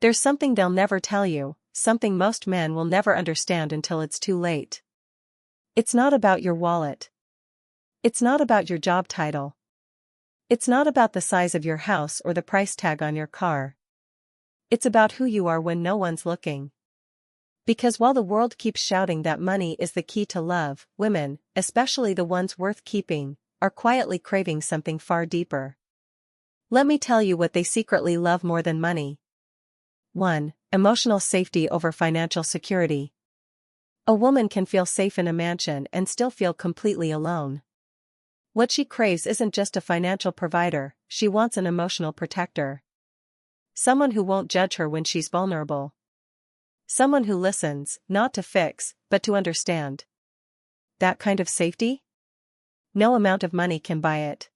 There's something they'll never tell you, something most men will never understand until it's too late. It's not about your wallet. It's not about your job title. It's not about the size of your house or the price tag on your car. It's about who you are when no one's looking. Because while the world keeps shouting that money is the key to love, women, especially the ones worth keeping, are quietly craving something far deeper. Let me tell you what they secretly love more than money. 1. Emotional safety over financial security. A woman can feel safe in a mansion and still feel completely alone. What she craves isn't just a financial provider, she wants an emotional protector. Someone who won't judge her when she's vulnerable. Someone who listens, not to fix, but to understand. That kind of safety? No amount of money can buy it.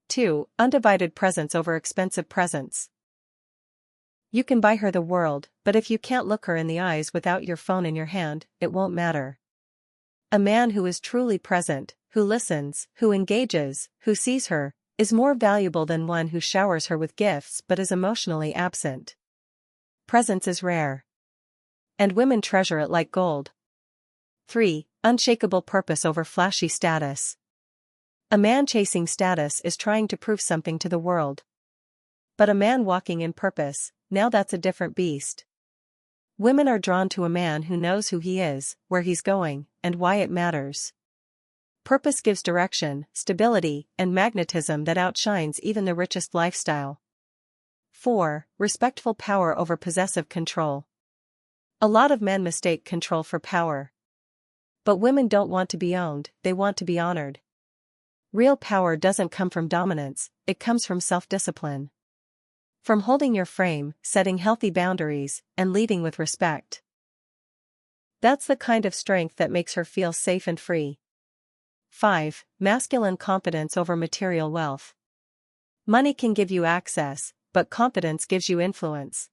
2. Undivided presence over expensive presents. You can buy her the world, but if you can't look her in the eyes without your phone in your hand, it won't matter. A man who is truly present, who listens, who engages, who sees her, is more valuable than one who showers her with gifts but is emotionally absent. Presence is rare. And women treasure it like gold. 3. Unshakable purpose over flashy status. A man chasing status is trying to prove something to the world. But a man walking in purpose, now that's a different beast. Women are drawn to a man who knows who he is, where he's going, and why it matters. Purpose gives direction, stability, and magnetism that outshines even the richest lifestyle. 4. Respectful power over possessive control. A lot of men mistake control for power. But women don't want to be owned, they want to be honored. Real power doesn't come from dominance, it comes from self-discipline. From holding your frame, setting healthy boundaries, and leading with respect. That's the kind of strength that makes her feel safe and free. 5. Masculine confidence over material wealth. Money can give you access, but confidence gives you influence.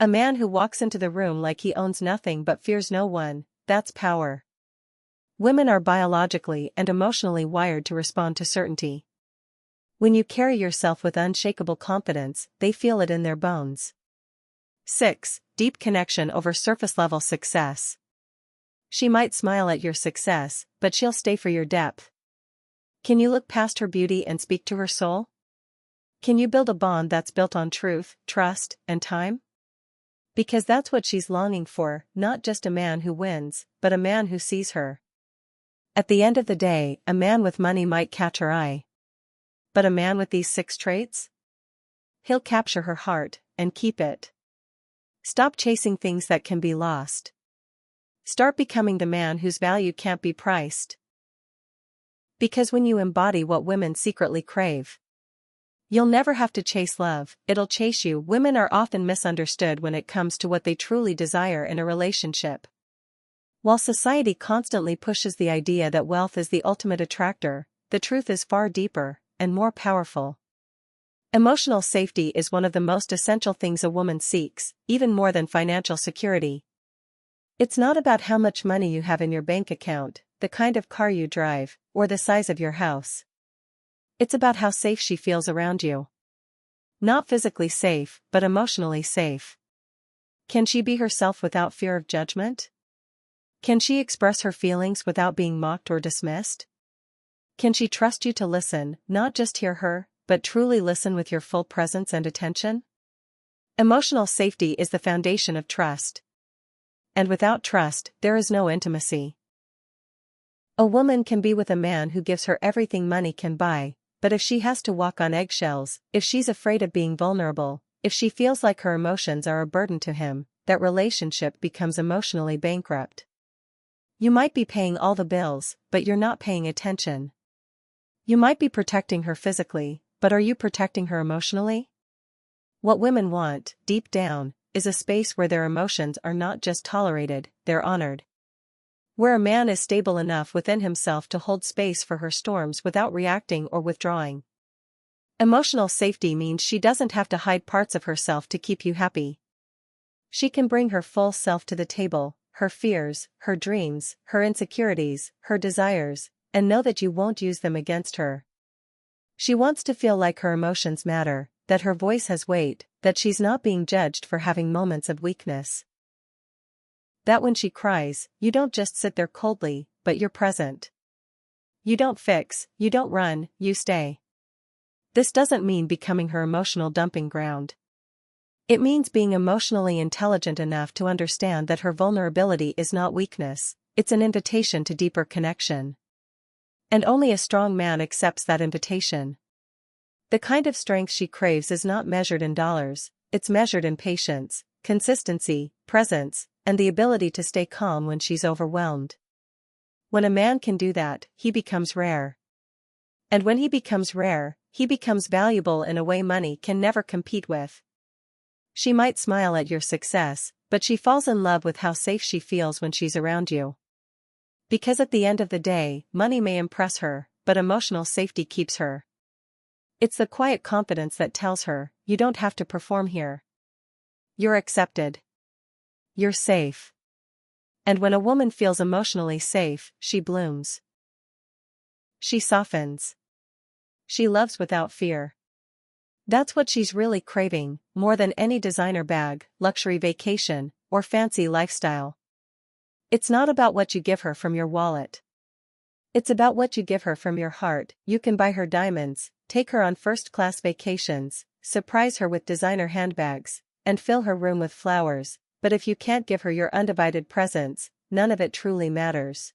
A man who walks into the room like he owns nothing but fears no one, that's power. Women are biologically and emotionally wired to respond to certainty. When you carry yourself with unshakable confidence, they feel it in their bones. 6. Deep connection over surface-level success. She might smile at your success, but she'll stay for your depth. Can you look past her beauty and speak to her soul? Can you build a bond that's built on truth, trust, and time? Because that's what she's longing for, not just a man who wins, but a man who sees her. At the end of the day, a man with money might catch her eye. But a man with these 6 traits? He'll capture her heart, and keep it. Stop chasing things that can be lost. Start becoming the man whose value can't be priced. Because when you embody what women secretly crave, you'll never have to chase love, it'll chase you. Women are often misunderstood when it comes to what they truly desire in a relationship. While society constantly pushes the idea that wealth is the ultimate attractor, the truth is far deeper and more powerful. Emotional safety is one of the most essential things a woman seeks, even more than financial security. It's not about how much money you have in your bank account, the kind of car you drive, or the size of your house. It's about how safe she feels around you. Not physically safe, but emotionally safe. Can she be herself without fear of judgment? Can she express her feelings without being mocked or dismissed? Can she trust you to listen, not just hear her, but truly listen with your full presence and attention? Emotional safety is the foundation of trust. And without trust, there is no intimacy. A woman can be with a man who gives her everything money can buy, but if she has to walk on eggshells, if she's afraid of being vulnerable, if she feels like her emotions are a burden to him, that relationship becomes emotionally bankrupt. You might be paying all the bills, but you're not paying attention. You might be protecting her physically, but are you protecting her emotionally? What women want, deep down, is a space where their emotions are not just tolerated, they're honored. Where a man is stable enough within himself to hold space for her storms without reacting or withdrawing. Emotional safety means she doesn't have to hide parts of herself to keep you happy. She can bring her full self to the table, her fears, her dreams, her insecurities, her desires, and know that you won't use them against her. She wants to feel like her emotions matter, that her voice has weight, that she's not being judged for having moments of weakness. That when she cries, you don't just sit there coldly, but you're present. You don't fix, you don't run, you stay. This doesn't mean becoming her emotional dumping ground. It means being emotionally intelligent enough to understand that her vulnerability is not weakness, it's an invitation to deeper connection. And only a strong man accepts that invitation. The kind of strength she craves is not measured in dollars, it's measured in patience, consistency, presence, and the ability to stay calm when she's overwhelmed. When a man can do that, he becomes rare. And when he becomes rare, he becomes valuable in a way money can never compete with. She might smile at your success, but she falls in love with how safe she feels when she's around you. Because at the end of the day, money may impress her, but emotional safety keeps her. It's the quiet confidence that tells her, you don't have to perform here. You're accepted. You're safe. And when a woman feels emotionally safe, she blooms. She softens. She loves without fear. That's what she's really craving, more than any designer bag, luxury vacation, or fancy lifestyle. It's not about what you give her from your wallet. It's about what you give her from your heart. You can buy her diamonds, take her on first-class vacations, surprise her with designer handbags, and fill her room with flowers, but if you can't give her your undivided presence, none of it truly matters.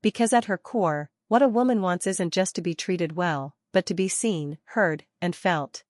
Because at her core, what a woman wants isn't just to be treated well, but to be seen, heard, and felt.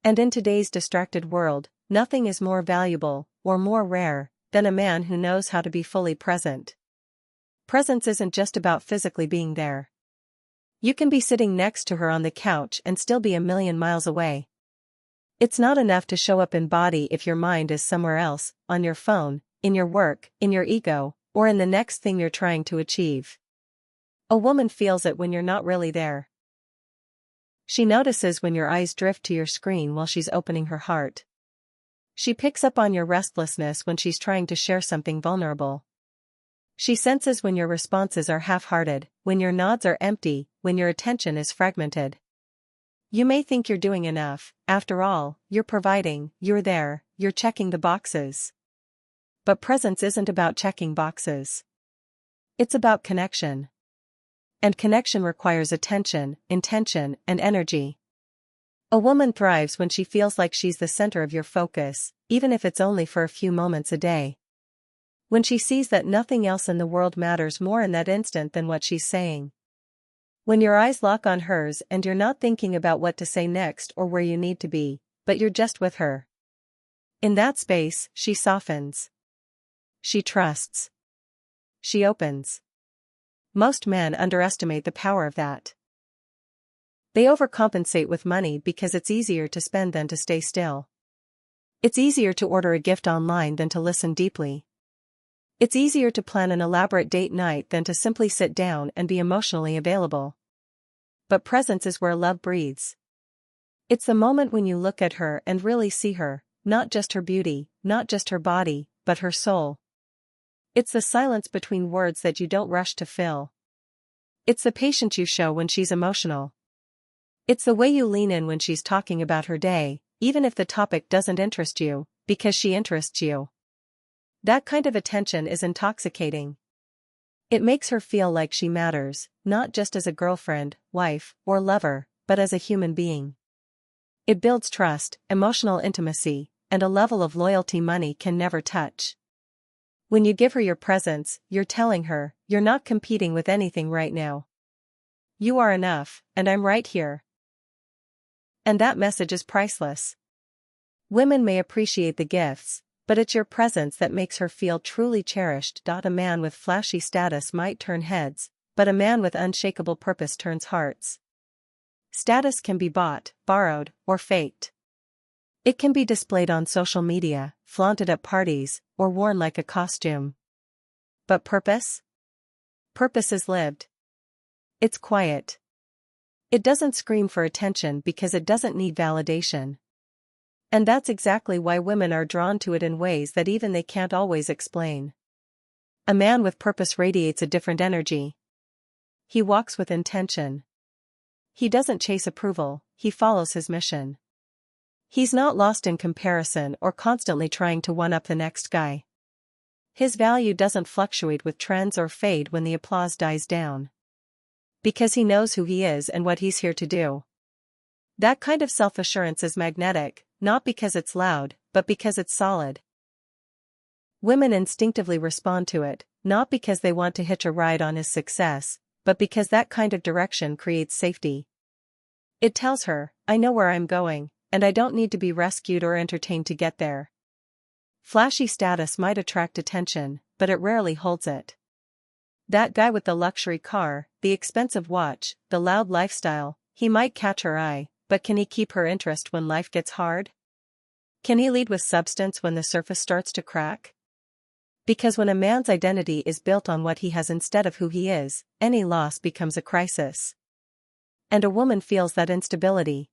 And in today's distracted world, nothing is more valuable, or more rare, than a man who knows how to be fully present. Presence isn't just about physically being there. You can be sitting next to her on the couch and still be a million miles away. It's not enough to show up in body if your mind is somewhere else, on your phone, in your work, in your ego, or in the next thing you're trying to achieve. A woman feels it when you're not really there. She notices when your eyes drift to your screen while she's opening her heart. She picks up on your restlessness when she's trying to share something vulnerable. She senses when your responses are half-hearted, when your nods are empty, when your attention is fragmented. You may think you're doing enough, after all, you're providing, you're there, you're checking the boxes. But presence isn't about checking boxes. It's about connection. And connection requires attention, intention, and energy. A woman thrives when she feels like she's the center of your focus, even if it's only for a few moments a day. When she sees that nothing else in the world matters more in that instant than what she's saying. When your eyes lock on hers and you're not thinking about what to say next or where you need to be, but you're just with her. In that space, she softens. She trusts. She opens. Most men underestimate the power of that. They overcompensate with money because it's easier to spend than to stay still. It's easier to order a gift online than to listen deeply. It's easier to plan an elaborate date night than to simply sit down and be emotionally available. But presence is where love breathes. It's the moment when you look at her and really see her, not just her beauty, not just her body, but her soul. It's the silence between words that you don't rush to fill. It's the patience you show when she's emotional. It's the way you lean in when she's talking about her day, even if the topic doesn't interest you, because she interests you. That kind of attention is intoxicating. It makes her feel like she matters, not just as a girlfriend, wife, or lover, but as a human being. It builds trust, emotional intimacy, and a level of loyalty money can never touch. When you give her your presence, you're telling her, you're not competing with anything right now. You are enough, and I'm right here. And that message is priceless. Women may appreciate the gifts, but it's your presence that makes her feel truly cherished. A man with flashy status might turn heads, but a man with unshakable purpose turns hearts. Status can be bought, borrowed, or faked. It can be displayed on social media, flaunted at parties, or worn like a costume. But purpose? Purpose is lived. It's quiet. It doesn't scream for attention because it doesn't need validation. And that's exactly why women are drawn to it in ways that even they can't always explain. A man with purpose radiates a different energy. He walks with intention. He doesn't chase approval, he follows his mission. He's not lost in comparison or constantly trying to one-up the next guy. His value doesn't fluctuate with trends or fade when the applause dies down. Because he knows who he is and what he's here to do. That kind of self-assurance is magnetic, not because it's loud, but because it's solid. Women instinctively respond to it, not because they want to hitch a ride on his success, but because that kind of direction creates safety. It tells her, I know where I'm going, and I don't need to be rescued or entertained to get there. Flashy status might attract attention, but it rarely holds it. That guy with the luxury car, the expensive watch, the loud lifestyle, he might catch her eye, but can he keep her interest when life gets hard? Can he lead with substance when the surface starts to crack? Because when a man's identity is built on what he has instead of who he is, any loss becomes a crisis. And a woman feels that instability.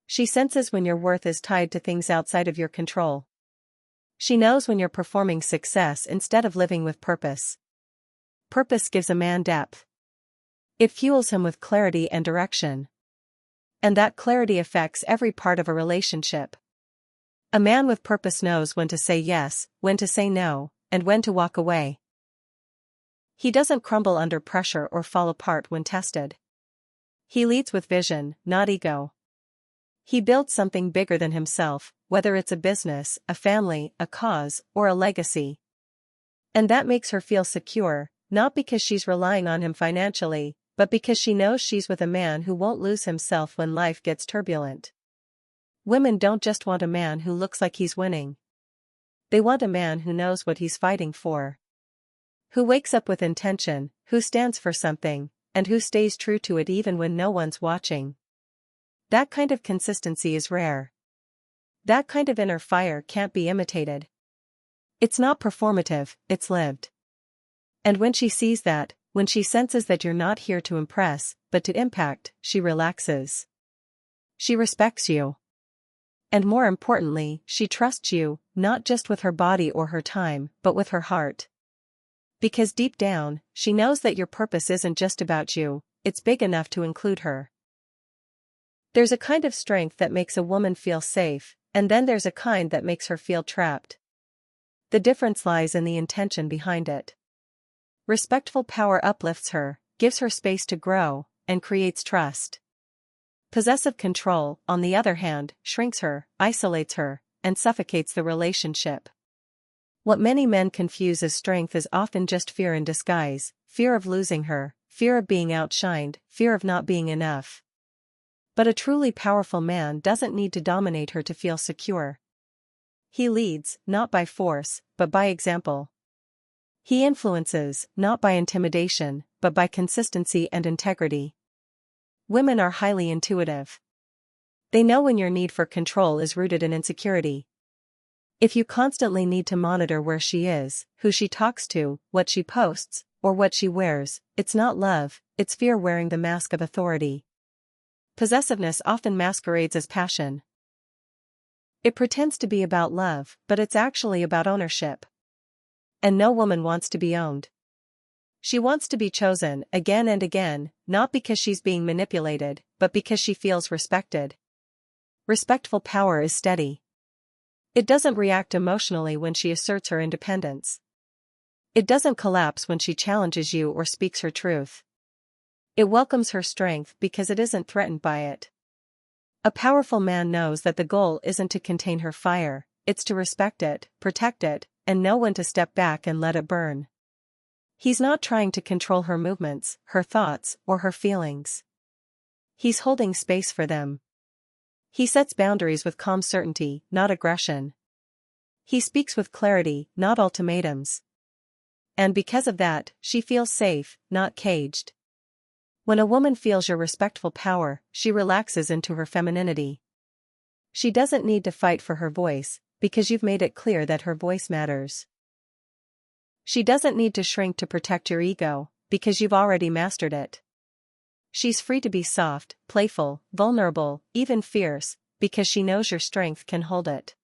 She senses when your worth is tied to things outside of your control. She knows when you're performing success instead of living with purpose. Purpose gives a man depth. It fuels him with clarity and direction. And that clarity affects every part of a relationship. A man with purpose knows when to say yes, when to say no, and when to walk away. He doesn't crumble under pressure or fall apart when tested. He leads with vision, not ego. He builds something bigger than himself, whether it's a business, a family, a cause, or a legacy. And that makes her feel secure, not because she's relying on him financially, but because she knows she's with a man who won't lose himself when life gets turbulent. Women don't just want a man who looks like he's winning. They want a man who knows what he's fighting for. Who wakes up with intention, who stands for something, and who stays true to it even when no one's watching. That kind of consistency is rare. That kind of inner fire can't be imitated. It's not performative, it's lived. And when she sees that, when she senses that you're not here to impress, but to impact, she relaxes. She respects you. And more importantly, she trusts you, not just with her body or her time, but with her heart. Because deep down, she knows that your purpose isn't just about you, it's big enough to include her. There's a kind of strength that makes a woman feel safe, and then there's a kind that makes her feel trapped. The difference lies in the intention behind it. Respectful power uplifts her, gives her space to grow, and creates trust. Possessive control, on the other hand, shrinks her, isolates her, and suffocates the relationship. What many men confuse as strength is often just fear in disguise, fear of losing her, fear of being outshined, fear of not being enough. But a truly powerful man doesn't need to dominate her to feel secure. He leads, not by force, but by example. He influences, not by intimidation, but by consistency and integrity. Women are highly intuitive. They know when your need for control is rooted in insecurity. If you constantly need to monitor where she is, who she talks to, what she posts, or what she wears, it's not love, it's fear wearing the mask of authority. Possessiveness often masquerades as passion. It pretends to be about love, but it's actually about ownership. And no woman wants to be owned. She wants to be chosen, again and again, not because she's being manipulated, but because she feels respected. Respectful power is steady. It doesn't react emotionally when she asserts her independence. It doesn't collapse when she challenges you or speaks her truth. It welcomes her strength because it isn't threatened by it. A powerful man knows that the goal isn't to contain her fire, it's to respect it, protect it, and know when to step back and let it burn. He's not trying to control her movements, her thoughts, or her feelings. He's holding space for them. He sets boundaries with calm certainty, not aggression. He speaks with clarity, not ultimatums. And because of that, she feels safe, not caged. When a woman feels your respectful power, she relaxes into her femininity. She doesn't need to fight for her voice, because you've made it clear that her voice matters. She doesn't need to shrink to protect your ego, because you've already mastered it. She's free to be soft, playful, vulnerable, even fierce, because she knows your strength can hold it.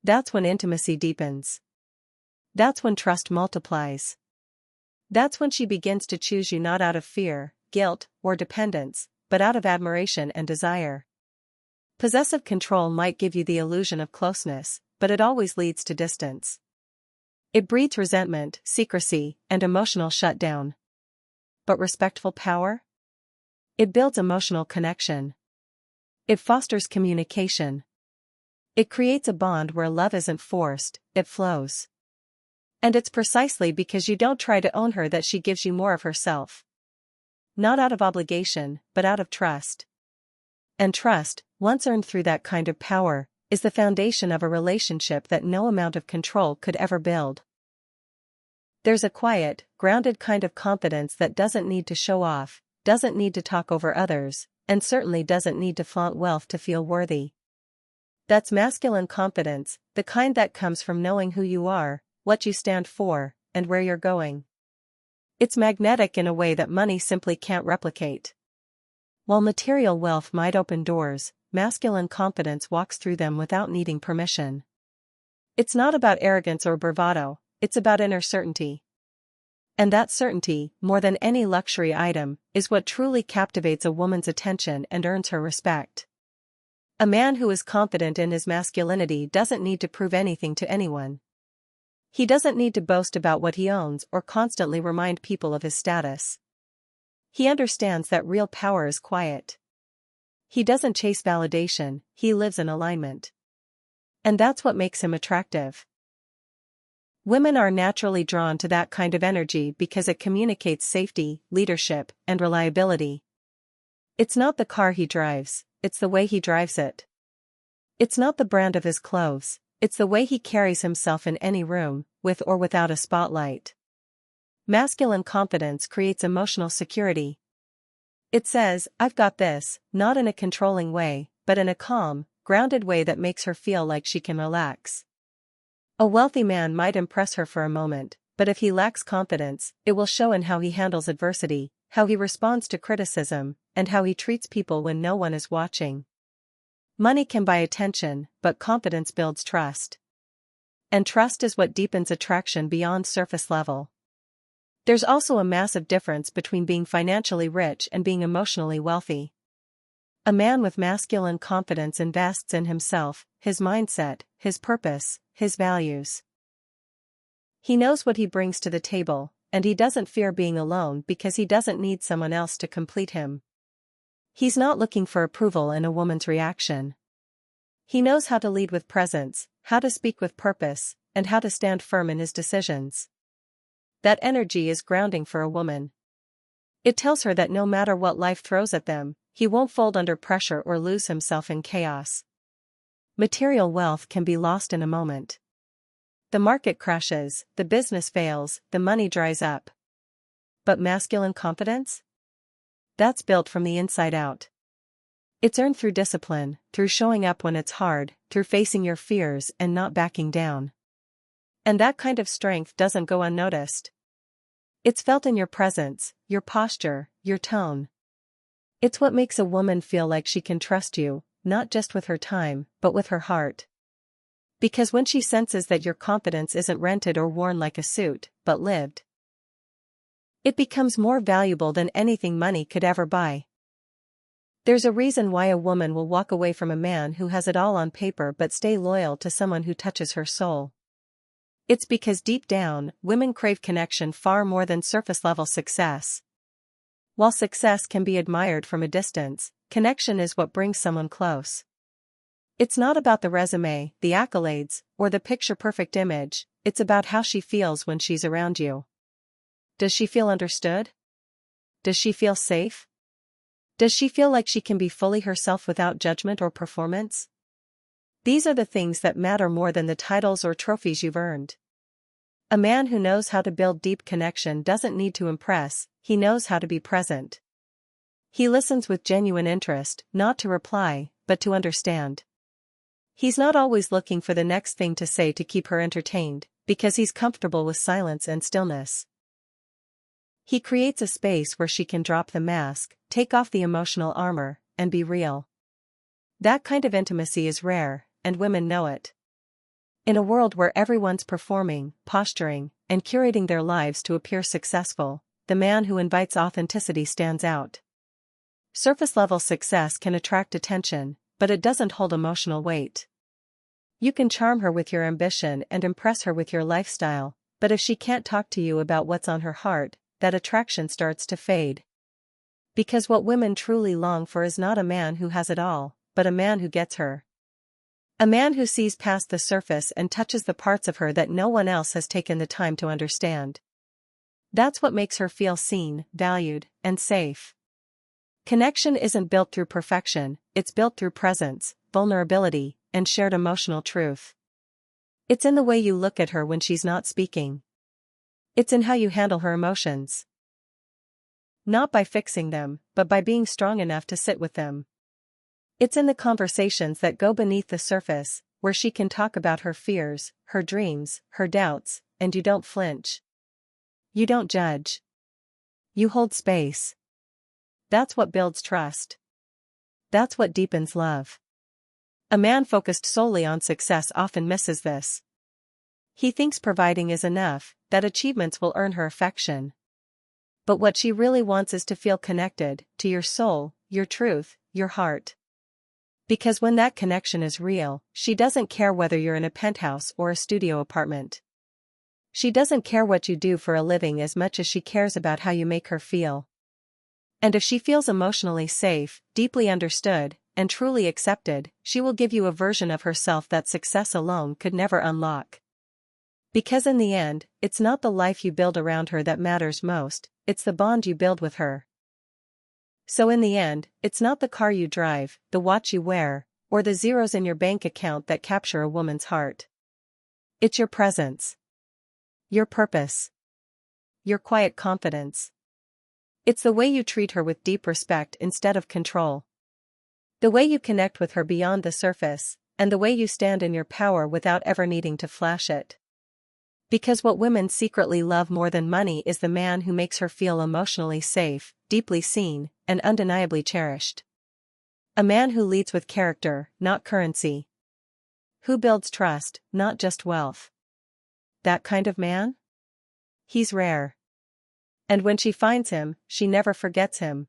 That's when intimacy deepens. That's when trust multiplies. That's when she begins to choose you not out of fear, guilt, or dependence, but out of admiration and desire. Possessive control might give you the illusion of closeness, but it always leads to distance. It breeds resentment, secrecy, and emotional shutdown. But respectful power? It builds emotional connection. It fosters communication. It creates a bond where love isn't forced, it flows. And it's precisely because you don't try to own her that she gives you more of herself. Not out of obligation, but out of trust. And trust, once earned through that kind of power, is the foundation of a relationship that no amount of control could ever build. There's a quiet, grounded kind of confidence that doesn't need to show off, doesn't need to talk over others, and certainly doesn't need to flaunt wealth to feel worthy. That's masculine confidence, the kind that comes from knowing who you are, what you stand for, and where you're going. It's magnetic in a way that money simply can't replicate. While material wealth might open doors, masculine confidence walks through them without needing permission. It's not about arrogance or bravado, it's about inner certainty. And that certainty, more than any luxury item, is what truly captivates a woman's attention and earns her respect. A man who is confident in his masculinity doesn't need to prove anything to anyone. He doesn't need to boast about what he owns or constantly remind people of his status. He understands that real power is quiet. He doesn't chase validation, he lives in alignment. And that's what makes him attractive. Women are naturally drawn to that kind of energy because it communicates safety, leadership, and reliability. It's not the car he drives, it's the way he drives it. It's not the brand of his clothes, it's the way he carries himself in any room, with or without a spotlight. Masculine confidence creates emotional security. It says, "I've got this," not in a controlling way, but in a calm, grounded way that makes her feel like she can relax. A wealthy man might impress her for a moment, but if he lacks confidence, it will show in how he handles adversity, how he responds to criticism, and how he treats people when no one is watching. Money can buy attention, but confidence builds trust. And trust is what deepens attraction beyond surface level. There's also a massive difference between being financially rich and being emotionally wealthy. A man with masculine confidence invests in himself, his mindset, his purpose, his values. He knows what he brings to the table, and he doesn't fear being alone because he doesn't need someone else to complete him. He's not looking for approval in a woman's reaction. He knows how to lead with presence, how to speak with purpose, and how to stand firm in his decisions. That energy is grounding for a woman. It tells her that no matter what life throws at them, he won't fold under pressure or lose himself in chaos. Material wealth can be lost in a moment. The market crashes, the business fails, the money dries up. But masculine confidence? That's built from the inside out. It's earned through discipline, through showing up when it's hard, through facing your fears and not backing down. And that kind of strength doesn't go unnoticed. It's felt in your presence, your posture, your tone. It's what makes a woman feel like she can trust you, not just with her time, but with her heart. Because when she senses that your confidence isn't rented or worn like a suit, but lived, it becomes more valuable than anything money could ever buy. There's a reason why a woman will walk away from a man who has it all on paper but stay loyal to someone who touches her soul. It's because deep down, women crave connection far more than surface-level success. While success can be admired from a distance, connection is what brings someone close. It's not about the resume, the accolades, or the picture-perfect image, it's about how she feels when she's around you. Does she feel understood? Does she feel safe? Does she feel like she can be fully herself without judgment or performance? These are the things that matter more than the titles or trophies you've earned. A man who knows how to build deep connection doesn't need to impress, he knows how to be present. He listens with genuine interest, not to reply, but to understand. He's not always looking for the next thing to say to keep her entertained, because he's comfortable with silence and stillness. He creates a space where she can drop the mask, take off the emotional armor, and be real. That kind of intimacy is rare, and women know it. In a world where everyone's performing, posturing, and curating their lives to appear successful, the man who invites authenticity stands out. Surface-level success can attract attention, but it doesn't hold emotional weight. You can charm her with your ambition and impress her with your lifestyle, but if she can't talk to you about what's on her heart, that attraction starts to fade. Because what women truly long for is not a man who has it all, but a man who gets her. A man who sees past the surface and touches the parts of her that no one else has taken the time to understand. That's what makes her feel seen, valued, and safe. Connection isn't built through perfection, it's built through presence, vulnerability, and shared emotional truth. It's in the way you look at her when she's not speaking. It's in how you handle her emotions. Not by fixing them, but by being strong enough to sit with them. It's in the conversations that go beneath the surface, where she can talk about her fears, her dreams, her doubts, and you don't flinch. You don't judge. You hold space. That's what builds trust. That's what deepens love. A man focused solely on success often misses this. He thinks providing is enough, that achievements will earn her affection. But what she really wants is to feel connected, to your soul, your truth, your heart. Because when that connection is real, she doesn't care whether you're in a penthouse or a studio apartment. She doesn't care what you do for a living as much as she cares about how you make her feel. And if she feels emotionally safe, deeply understood, and truly accepted, she will give you a version of herself that success alone could never unlock. Because in the end, it's not the life you build around her that matters most, it's the bond you build with her. So in the end, it's not the car you drive, the watch you wear, or the zeros in your bank account that capture a woman's heart. It's your presence. Your purpose. Your quiet confidence. It's the way you treat her with deep respect instead of control. The way you connect with her beyond the surface, and the way you stand in your power without ever needing to flash it. Because what women secretly love more than money is the man who makes her feel emotionally safe, deeply seen, and undeniably cherished. A man who leads with character, not currency. Who builds trust, not just wealth. That kind of man? He's rare. And when she finds him, she never forgets him.